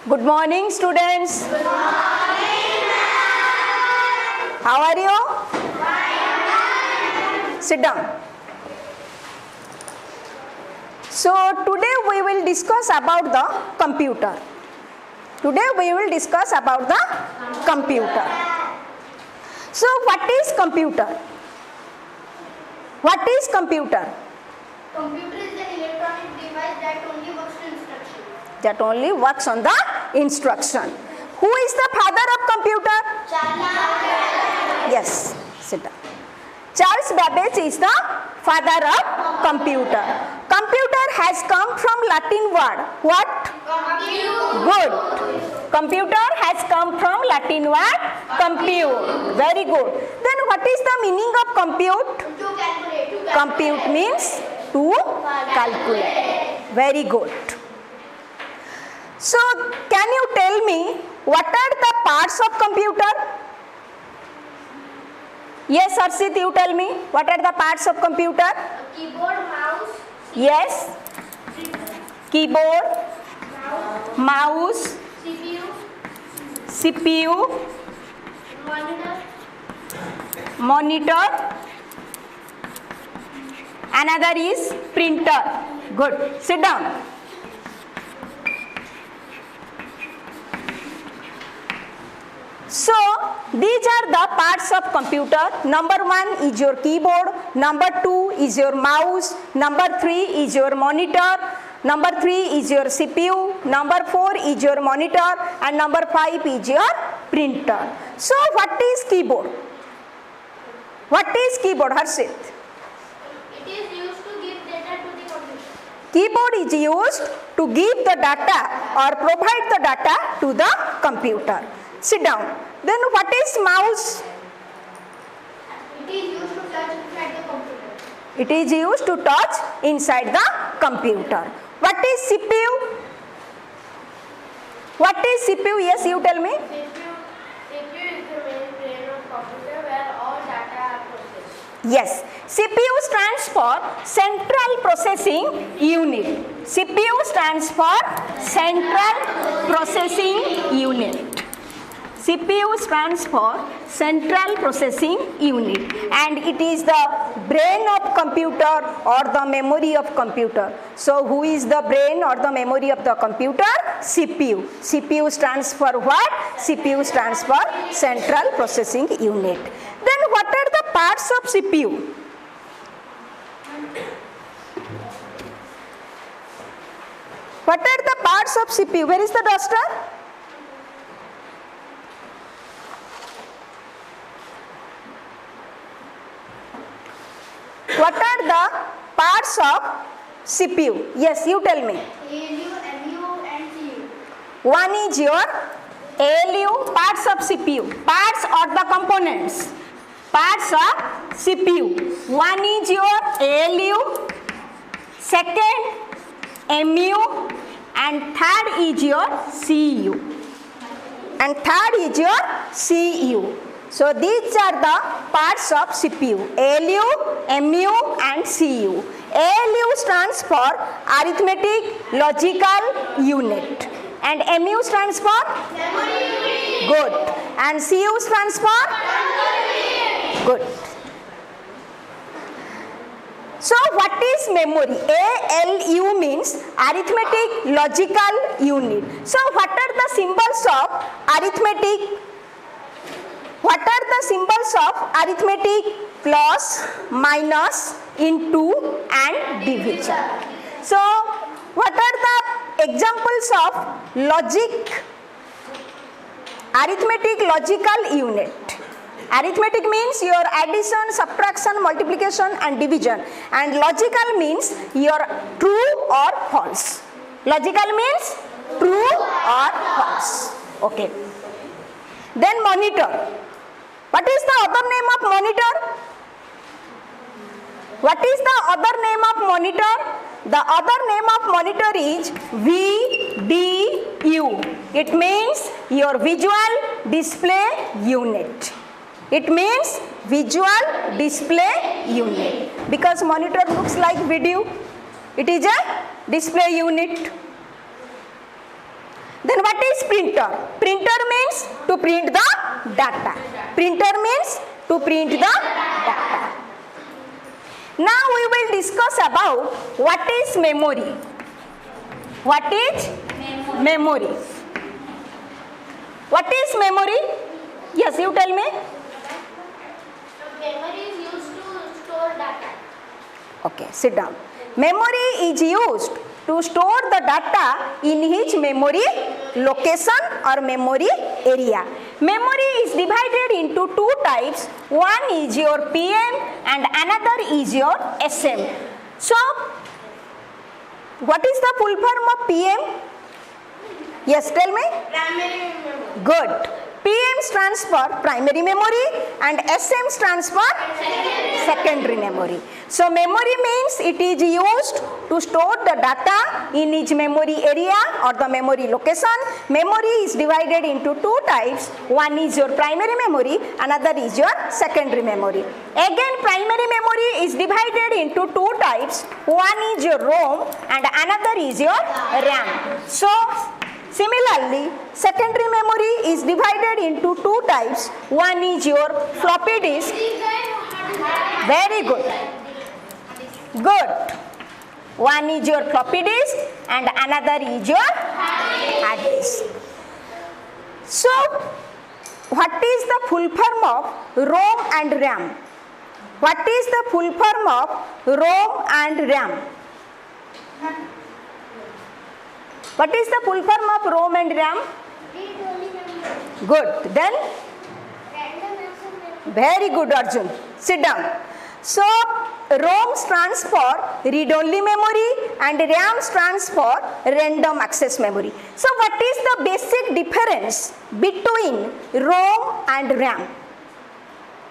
Good morning, students. Good morning, ma'am. How are you? Fine. Sit down. So today we will discuss about the computer. Today we will discuss about the computer. So what is computer? What is computer? Computer is an electronic device that only works to instruction. That only works on the instruction. Who is the father of computer? Yes, sit down. Charles Babbage is the father of computer. Computer has come from Latin word. What? Compute. Good. Computer has come from Latin word compute. Very good. Then what is the meaning of compute? To calculate. Compute means to calculate. Very good. So can you tell me what are the parts of computer? Yes, Arshit, you tell me what are the parts of computer? Keyboard, mouse. Yes. Keyboard, mouse, CPU, monitor. Another is printer. Good. Sit down. So these are the parts of computer. Number 1 is your keyboard, number 2 is your mouse, number 3 is your monitor, number 3 is your CPU, number 4 is your monitor, and number 5 is your printer. So what is keyboard? What is keyboard, Harshit? It is used to give data to the computer. Keyboard is used to give the data or provide the data to the computer. Sit down. Then what is mouse? It is used to touch inside the computer. It is used to touch inside the computer. What is CPU? What is CPU? Yes, you tell me. CPU is the main brain of computer where all data are processed. Yes. CPU stands for Central Processing Unit. CPU stands for Central Processing Unit. CPU stands for Central Processing Unit, and it is the brain of computer or the memory of computer. So who is the brain or the memory of the computer? CPU. CPU stands for what? CPU stands for Central Processing Unit. Then what are the parts of CPU? What are the parts of CPU? Where is the duster? What are the parts of CPU? Yes, you tell me. ALU, MU and CU. One is your ALU, parts of CPU. Parts or the components. Parts of CPU. One is your ALU, second MU, and third is your CU. And third is your CU. So these are the parts of CPU, ALU, MU and CU. ALU stands for Arithmetic Logical Unit and MU stands for Memory. Good, and CU stands for Good. So what is memory? ALU means Arithmetic Logical Unit. So what are the symbols of arithmetic? What are the symbols of arithmetic? Plus, minus, into and division. So what are the examples of logic? Arithmetic logical unit. Arithmetic means your addition, subtraction, multiplication and division, and logical means your true or false. Logical means true or false. Okay. Then monitor. What is the other name of monitor? What is the other name of monitor? The other name of monitor is VDU. It means your visual display unit. It means visual display unit. Because monitor looks like video, it is a display unit. Then what is printer? Printer means to print the data. Printer means to print the data. Now we will discuss about what is memory. What is memory? What is memory? Yes, you tell me. Memory is used to store data. Okay, sit down. Memory is used to store the data in each memory location or memory area. Memory is divided into two types. One is your PM and another is your SM. So, what is the full form of PM? Yes, tell me. Primary memory. Good. PM stands for primary memory and SM stands for secondary memory. So memory means it is used to store the data in each memory area or the memory location. Memory is divided into two types. One is your primary memory, another is your secondary memory. Again, primary memory is divided into two types. One is your ROM and another is your RAM. So similarly, secondary memory is divided into two types. One is your floppy disk. Very good. Good. One is your floppy disk and another is your hard disk. So, what is the full form of ROM and RAM? What is the full form of ROM and RAM? What is the full form of ROM and RAM? Good. Then? Very good, Arjun. Sit down. So, ROM stands for read-only memory and RAM stands for random access memory. So, what is the basic difference between ROM and RAM?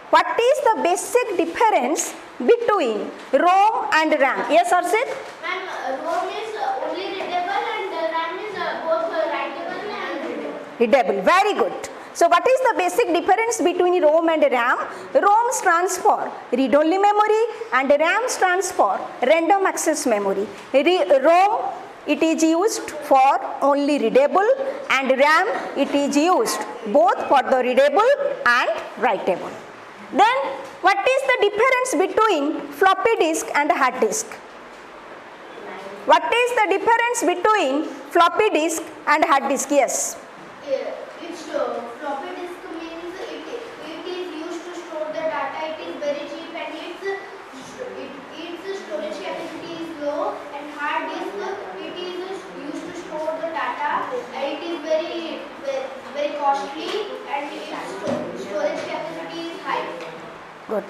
What is the basic difference between ROM and RAM? Yes, Arjit? And ROM is only readable and RAM is both writable and readable. Readable. Very good. So what is the basic difference between ROM and RAM? ROM stands for read-only memory and RAM stands for random access memory. ROM, it is used for only readable and RAM, it is used both for the readable and writable. Then what is the difference between floppy disk and hard disk? What is the difference between floppy disk and hard disk? Yes. Floppy disk means it is used to store the data. It is very cheap and its storage capacity is low. And hard disk, it is used to store the data. And it is very costly and its storage capacity is high. Good.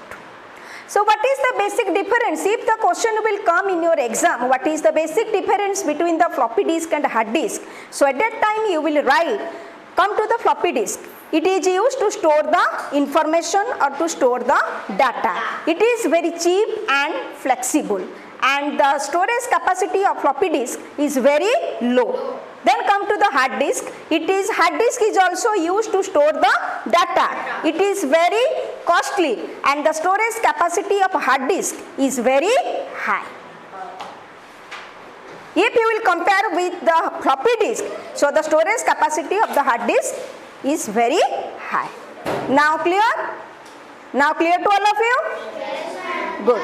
So what is the basic difference? If the question will come in your exam, what is the basic difference between the floppy disk and hard disk? So at that time you will write, come to the floppy disk. It is used to store the information or to store the data. It is very cheap and flexible and the storage capacity of floppy disk is very low. Then come to the hard disk. Hard disk is also used to store the data. It is very costly and the storage capacity of hard disk is very high. If you will compare with the floppy disk, so the storage capacity of the hard disk is very high. Now clear? Now clear to all of you? Yes, ma'am. Good.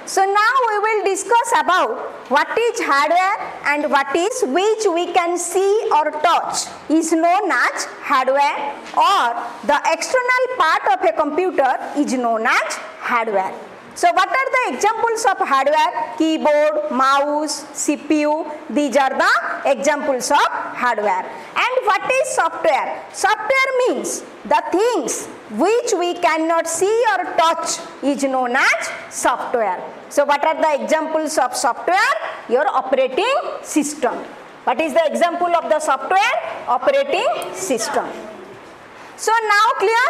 So now we will discuss about what is hardware and what is which we can see or touch is known as hardware, or the external part of a computer is known as hardware. So what are the examples of hardware? Keyboard, mouse, CPU, these are the examples of hardware. And what is software? Software means the things which we cannot see or touch is known as software. So what are the examples of software? Your operating system. What is the example of the software? Operating system. So now clear?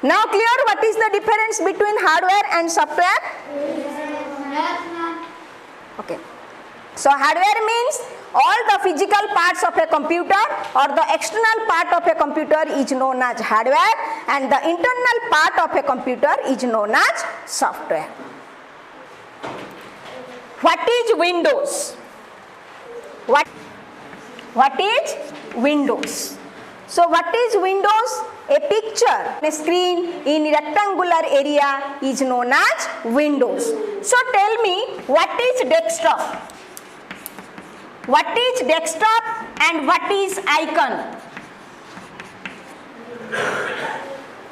Now clear what is the difference between hardware and software? Yes, ma'am. Okay. So hardware means all the physical parts of a computer or the external part of a computer is known as hardware, and the internal part of a computer is known as software. What is Windows? What is Windows? So what is Windows? A picture, a screen in rectangular area is known as Windows. So tell me, what is desktop? What is desktop and what is icon?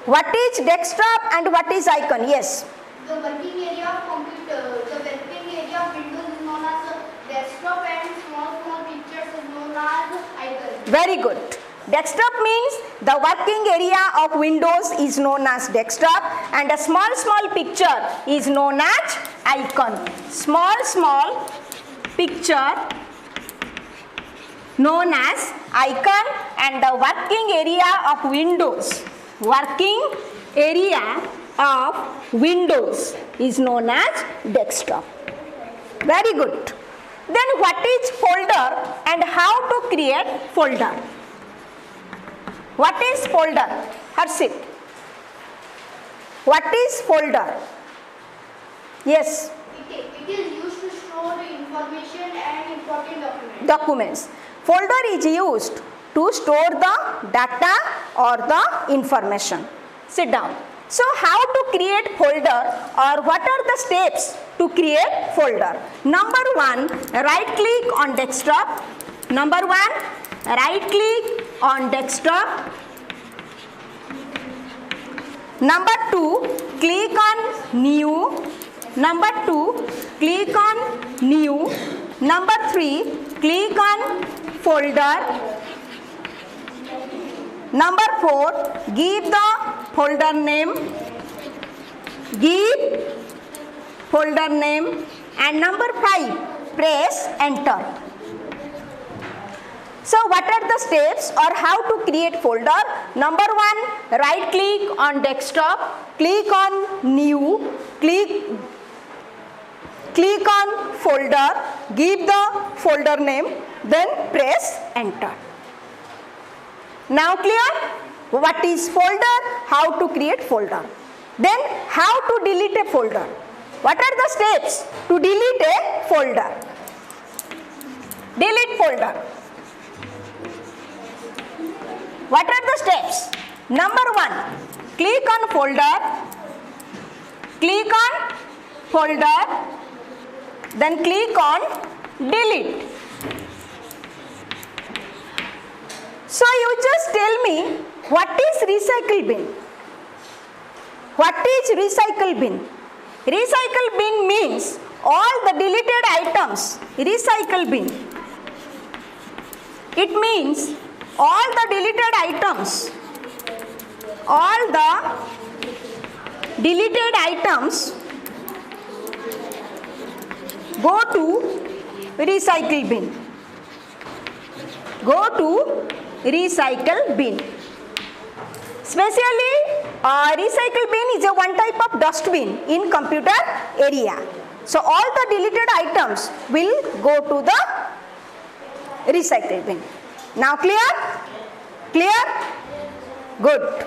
What is desktop and what is icon? Yes. The working area of computer, the working area of Windows is known as desktop, and small pictures is known as icon. Very good. Desktop means the working area of Windows is known as desktop, and a small picture is known as icon. Small picture known as icon, and the working area of Windows. Working area of Windows is known as desktop. Very good. Then what is folder and how to create folder? What is folder? Harshit. What is folder? Yes. It is used to store information and important Documents. Folder is used to store the data or the information. Sit down. So how to create folder, or what are the steps to create folder? Number 1, right click on desktop. Number 1, right click on desktop. Number 2, click on new. Number 2, click on new. Number 3, click on folder. Number 4, give the folder name. Give folder name. And number 5, press enter. So what are the steps or how to create folder? Number 1, right click on desktop, click on new, click on folder, give the folder name, then press enter. Now clear? What is folder? How to create folder? Then how to delete a folder? What are the steps to delete a folder? Delete folder. What are the steps? Number 1, click on folder, then click on delete. So you just tell me, what is recycle bin? What is recycle bin? Recycle bin means all the deleted items. Recycle bin. It means all the deleted items. All the deleted items go to recycle bin. Go to recycle bin. Specially, recycle bin is a one type of dustbin in computer area. So all the deleted items will go to the recycle bin. Now clear? Clear? Good.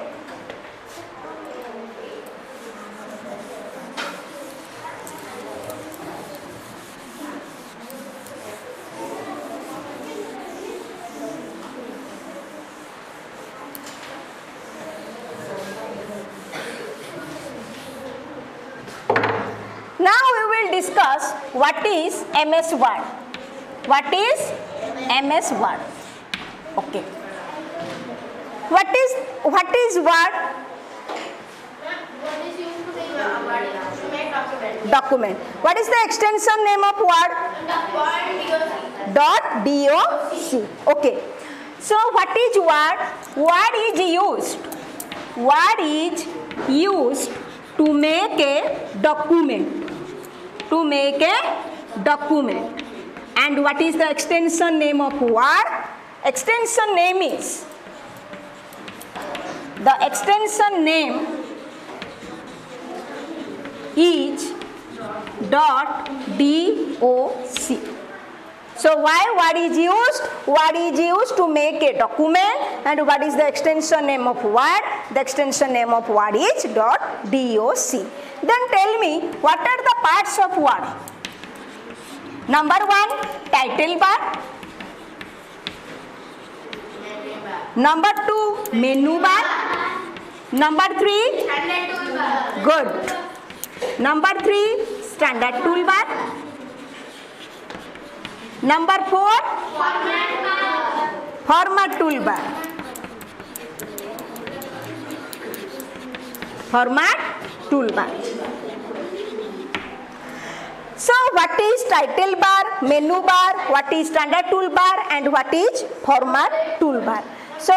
Now we will discuss what is MS Word. What is MS Word? Okay. What is Word? What is used to make document? Document. What is the extension name of Word? .doc. Okay. So what is Word? Word is used. Word is used to make a document. To make a document. And what is the extension name of Word? Extension name is, the extension name is .doc. So why word is used? Word is used to make a document, and what is the extension name of word? The extension name of word is .doc. Then tell me, what are the parts of word? Number 1, title bar. Number 2, menu bar. Number 3, Standard toolbar. good. Number 3, standard toolbar. Number 4, Format bar. format toolbar. Format toolbar. So what is title bar, menu bar, what is standard toolbar, and what is format toolbar? So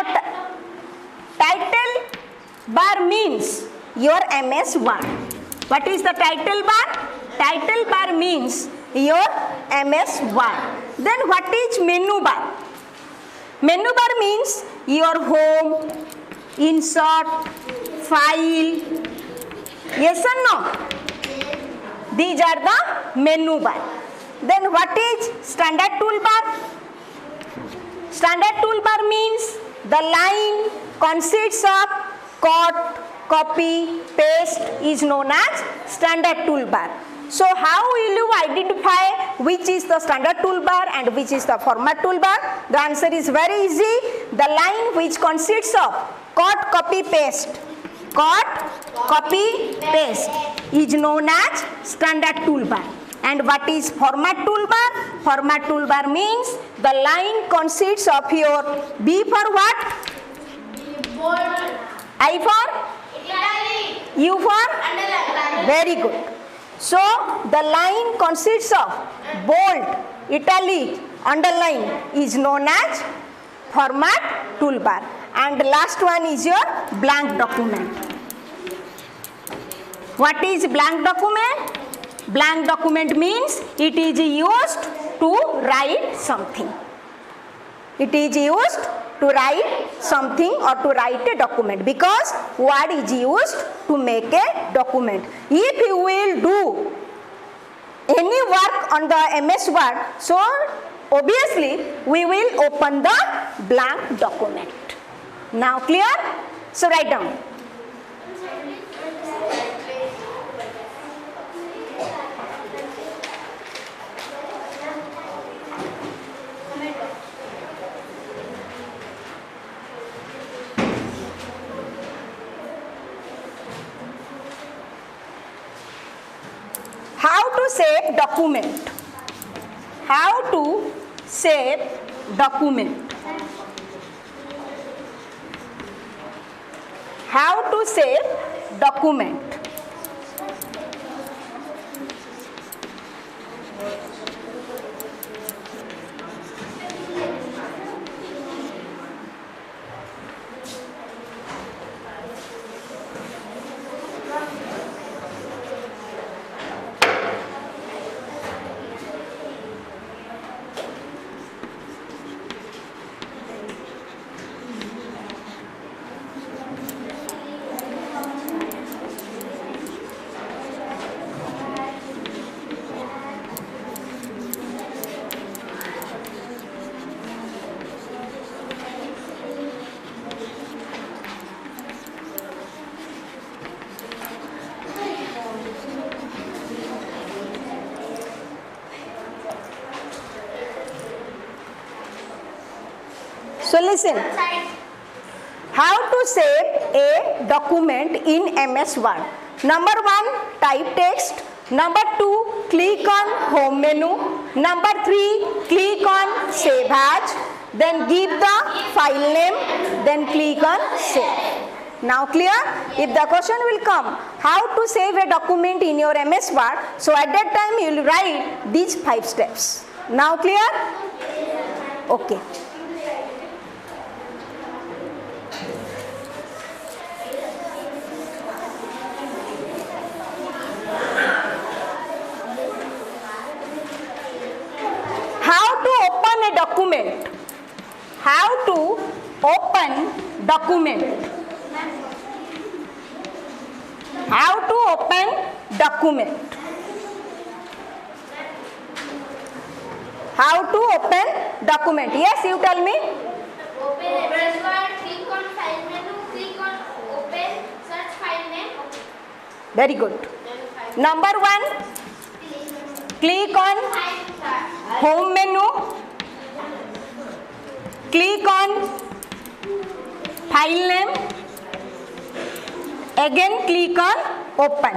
title bar means your MS Word. What is the title bar? Title bar means your MS Word. Then what is menu bar? Menu bar means your home, insert, file. Yes or no? These are the menu bar. Then what is standard toolbar? Standard toolbar means the line consists of cut, copy, paste is known as standard toolbar. So how will you identify which is the standard toolbar and which is the format toolbar? The answer is very easy. The line which consists of cut, copy, paste. Cut, copy, paste is known as standard toolbar. And what is format toolbar? Format toolbar means the line consists of your B for what? Bold. I for? Italic. U for? Underline. Very good. So the line consists of bold, italic, underline is known as format toolbar. And last one is your blank document. What is blank document? Blank document means it is used to write something. It is used to write something or to write a document, because word is used to make a document. If you will do any work on the MS Word, so obviously we will open the blank document. Now clear? So write down. How to save document? How to save document? How to save document? So listen, how to save a document in MS Word. Number 1, type text. Number 2, click on home menu. Number 3, click on save as. Then give the file name. Then click on save. Now clear? If the question will come, how to save a document in your MS Word, so at that time you will write these 5 steps. Now clear? Okay. Document. How to open document? How to open document? How to open document? Yes, you tell me. Open MS Word, click on file menu, click on open, search file name. Very good. Number 1, click on home menu, click on file name, again click on open,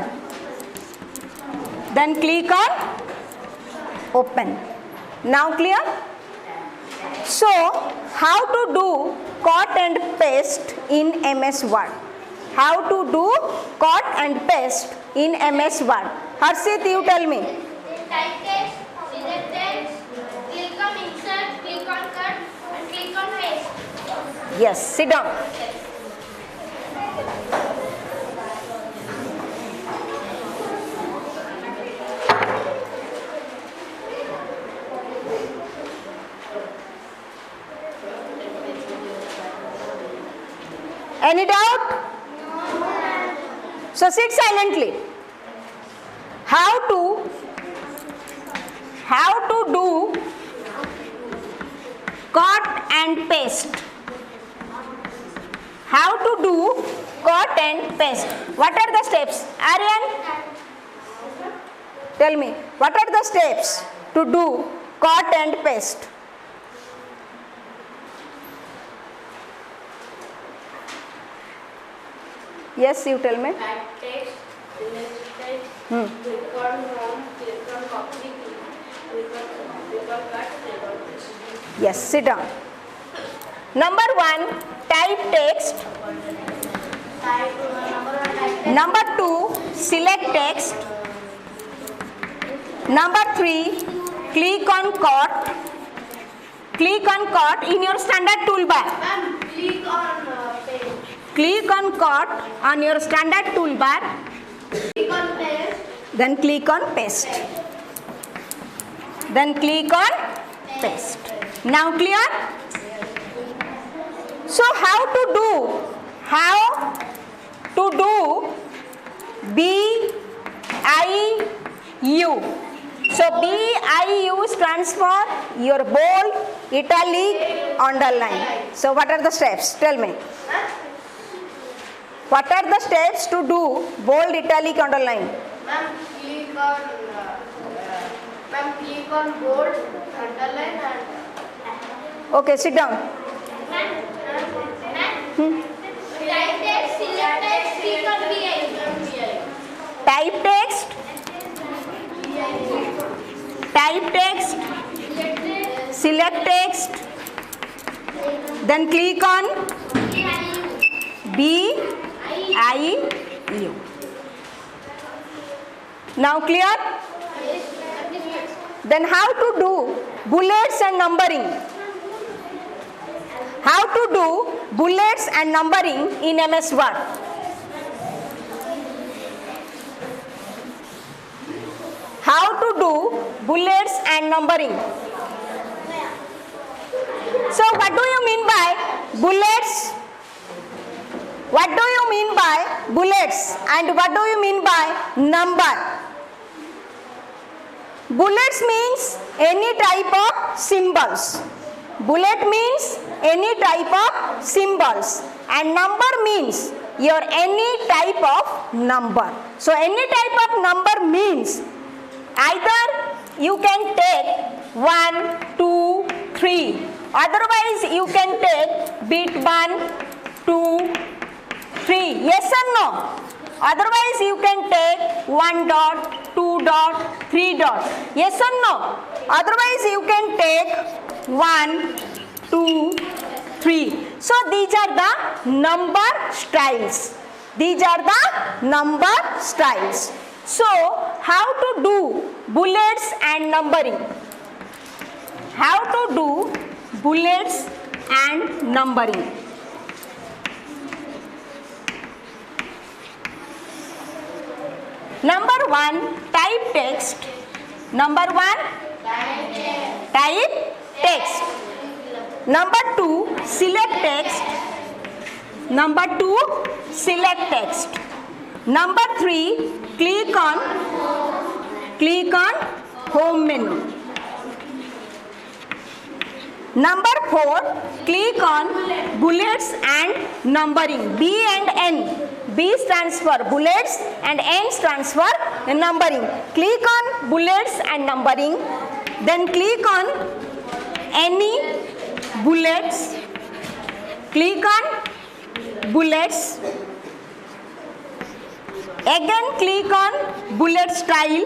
then click on open. Now clear? So how to do cut and paste in MS Word? How to do cut and paste in MS Word? Harshit, you tell me. Type text, select text, click on insert, click on cut, and click on paste. Yes, sit down. Any doubt? So sit silently. How to do cut and paste? How to do cut and paste? What are the steps? Aryan, tell me, what are the steps to do cut and paste? Yes, you tell me. Type text, select text, click on home, click on copy, click on cut, click on paste. Yes, sit down. Number 1, type text. Number 2, select text. Number 3, click on cut. Click on cut in your standard toolbar. Ma'am, click on paste. Click on cut on your standard toolbar. Click on paste. Then click on paste. Then click on paste. Now clear? So how to do BIU? So BIU stands for your bold, italic, underline. So what are the steps? Tell me. What are the steps to do bold, italic, underline? Ma'am, click on bold, underline and Okay, sit down. type text, select text, click on BI. Type text. Type text. Select text. Then click on BIU. Now clear? Then how to do bullets and numbering? How to do bullets and numbering in MS Word? How to do bullets and numbering? So what do you mean by bullets? What do you mean by bullets and what do you mean by number? Bullets means any type of symbols. Bullet means any type of symbols and number means your any type of number. So any type of number means either you can take 1, 2, 3. Otherwise you can take bit 1, 2, 3. Yes or no? Otherwise you can take 1 dot, 2 dot, 3 dot. Yes or no? Otherwise you can take 1, 2, 3. So these are the number styles. These are the number styles. So how to do bullets and numbering? How to do bullets and numbering? Number 1, type text. Number 1, type text. Number 2, select text. Number 2, select text. Number 3, click on home menu. Number 4, click on bullets and numbering. B and N. B stands for bullets and N stands for numbering. Click on bullets and numbering. Then click on any bullets. Click on bullets. Again click on bullet style.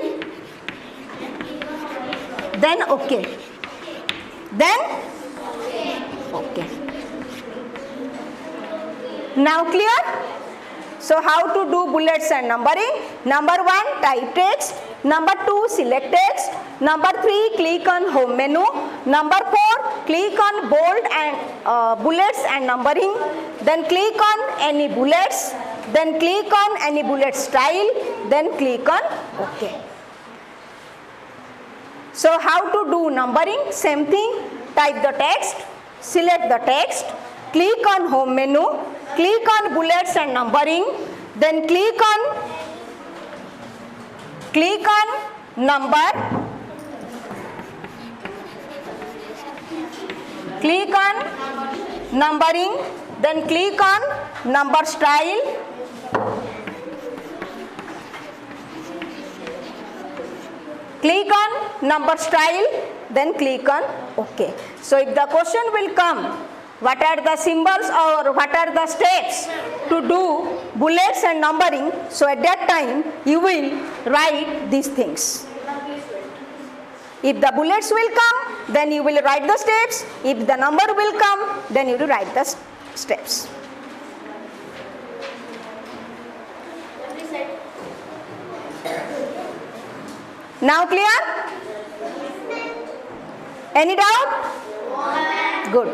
Then OK. Then OK. Now clear? So how to do bullets and numbering? Number 1, type text. Number 2, select text. Number 3, click on home menu. Number 4, click on bold and bullets and numbering. Then click on any bullets. Then click on any bullet style. Then click on OK. So how to do numbering? Same thing. Type the text, select the text, click on home menu, click on bullets and numbering, then click on number, click on numbering, then click on number style, click on number style, then click on OK. So if the question will come, what are the symbols or what are the steps to do bullets and numbering, so at that time you will write these things. If the bullets will come, then you will write the steps. If the number will come, then you will write the steps. Now clear? Any doubt? Good.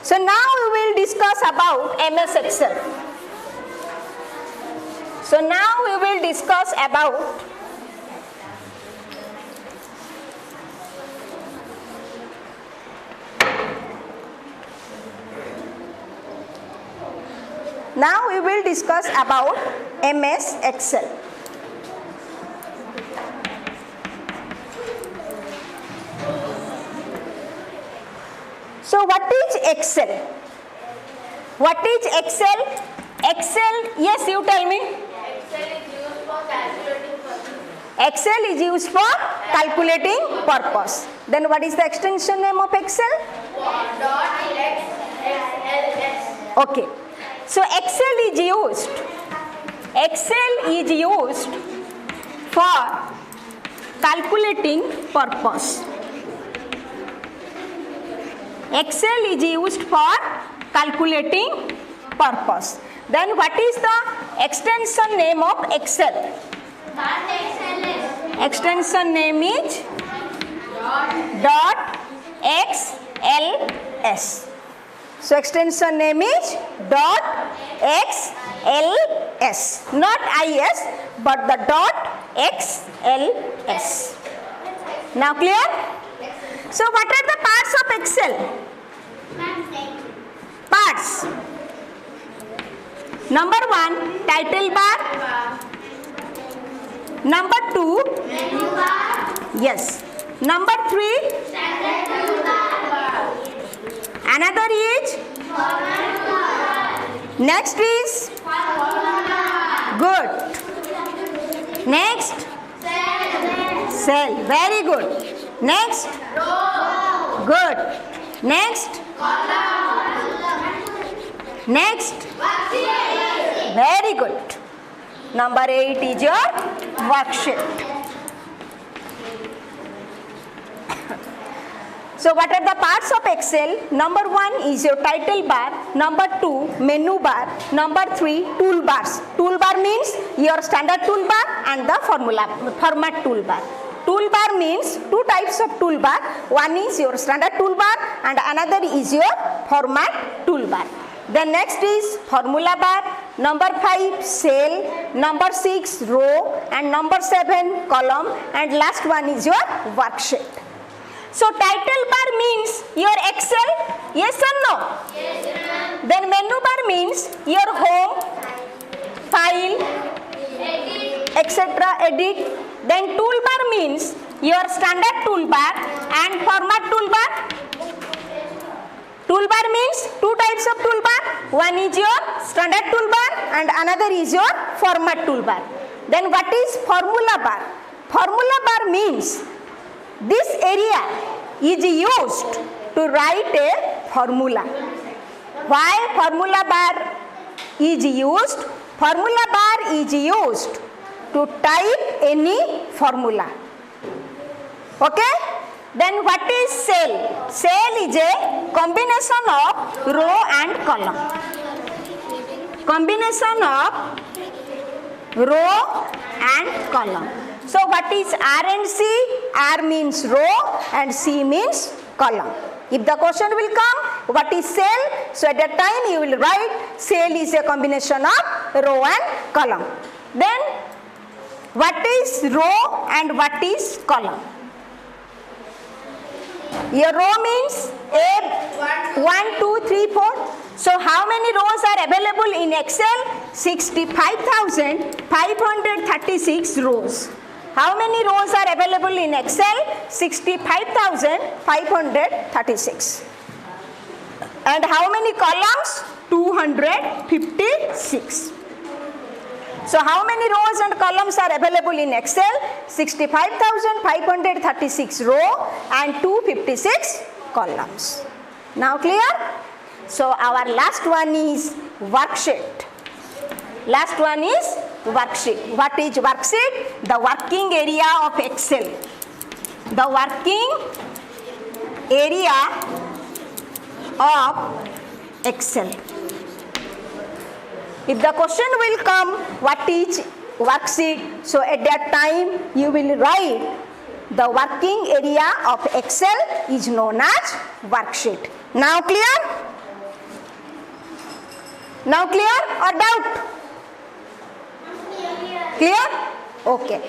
So now we will discuss about MS Excel. So now we will discuss about MS Excel. So what is Excel? What is Excel? Excel, yes, you tell me. Excel is used for calculating Excel is used for calculating purpose. purpose. Then what is the extension name of Excel? .xls. Okay. So Excel is used for calculating purpose. Excel is used for calculating purpose. Then what is the extension name of Excel? Extension name is .xls. So extension name is .xls, not is, but the .xls. Now clear? So what are the parts of Excel? Parts. Number 1, title bar. Number 2, Menu bar. yes. Number 3, Standard toolbar. another is, Format toolbar. next is, Formula. good. Next, cell, very good. Next, Row. good. Next, next, Worksheet. very good. Number 8 is your worksheet. So what are the parts of Excel? Number 1 is your title bar. Number 2, menu bar. Number 3, toolbars. Toolbar means your standard toolbar and the format toolbar. Toolbar means two types of toolbar. One is your standard toolbar and another is your format toolbar. Then next is formula bar. Number 5, cell. Number 6, row. And number 7, column. And last one is your worksheet. So title bar means your Excel, yes or no? Yes, ma'am. Then menu bar means your home, file, Edit. etc. edit. Then toolbar means your standard toolbar And format toolbar? Toolbar means two types of toolbar. One is your standard toolbar and another is your format toolbar. Then what is formula bar? Formula bar means this area is used to write a formula. Why formula bar is used? Formula bar is used to type any formula. Okay? Then what is cell? Cell is a combination of row and column. Combination of row and column. So what is R and C? R means row and C means column. If the question will come, what is cell? So at that time you will write cell is a combination of row and column. Then what is row and what is column? Your row means 1, 2, 3, 4. So how many rows are available in Excel? 65,536 rows. How many rows are available in Excel? 65,536. And how many columns? 256. So how many rows and columns are available in Excel? 65,536 row and 256 columns. Now clear? So our last one is worksheet. Last one is worksheet. What is worksheet? The working area of Excel. The working area of Excel. If the question will come, what is worksheet? So at that time you will write the working area of Excel is known as worksheet. Now clear? Now clear or doubt? Clear? Okay.